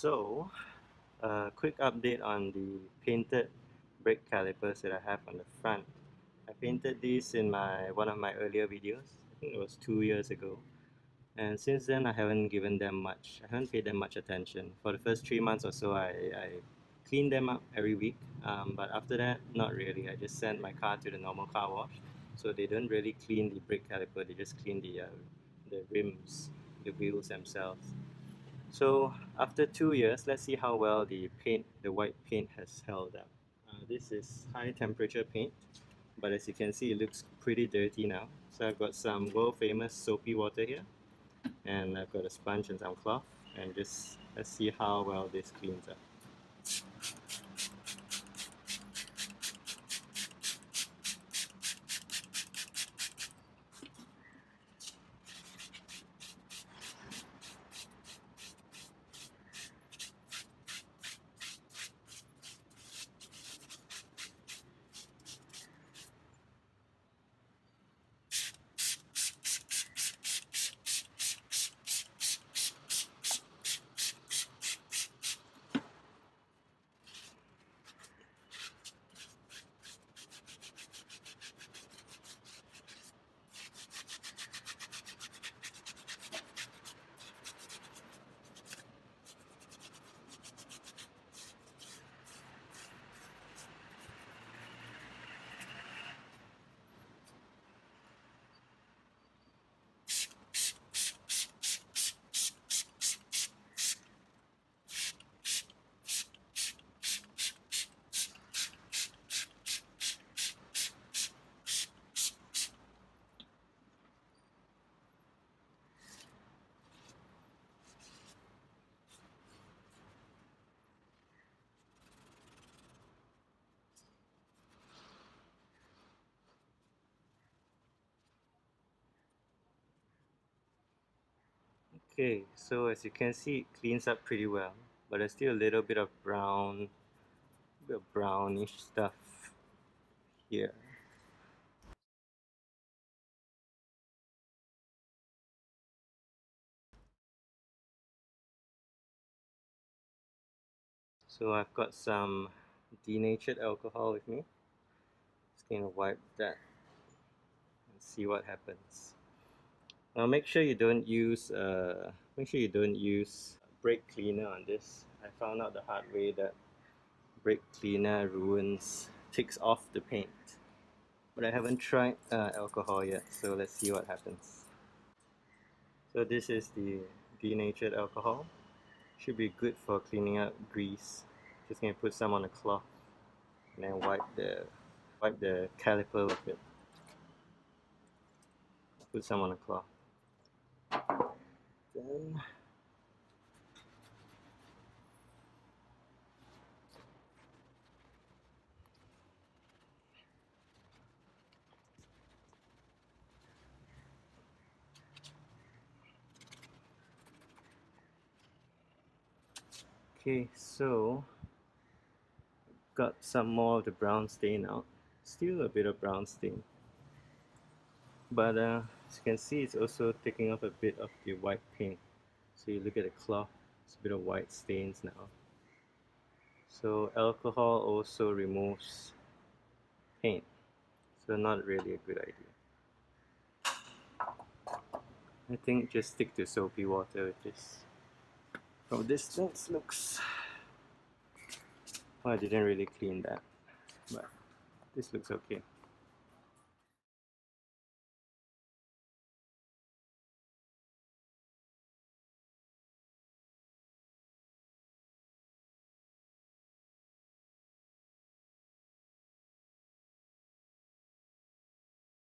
So, quick update on the painted brake calipers that I have on the front. I painted these in one of my earlier videos. I think it was 2 years ago. And since then, I haven't given them much. I haven't paid them much attention. For the first 3 months or so, I cleaned them up every week. But after that, not really. I just sent my car to the normal car wash. So they don't really clean the brake caliper. They just clean the rims, the wheels themselves. So after 2 years, let's see how well the white paint has held up. This is high temperature paint, but as you can see, it looks pretty dirty now. So I've got some world famous soapy water here, and I've got a sponge and some cloth, and just let's see how well this cleans up. Okay, so as you can see, it cleans up pretty well, but there's still a little bit of brownish stuff here. So I've got some denatured alcohol with me. Just gonna wipe that and see what happens. Now make sure you don't use brake cleaner on this. I found out the hard way that brake cleaner takes off the paint. But I haven't tried alcohol yet, so let's see what happens. So this is the denatured alcohol. Should be good for cleaning up grease. Just gonna put some on a cloth and then wipe the caliper with it. Put some on a cloth. Then okay, so got some more of the brown stain out. Still a bit of brown stain. But as you can see, it's also taking off a bit of the white paint. So you look at the cloth, it's a bit of white stains now. So alcohol also removes paint. So not really a good idea. I think just stick to soapy water with this. From distance looks... Well, I didn't really clean that, but this looks okay.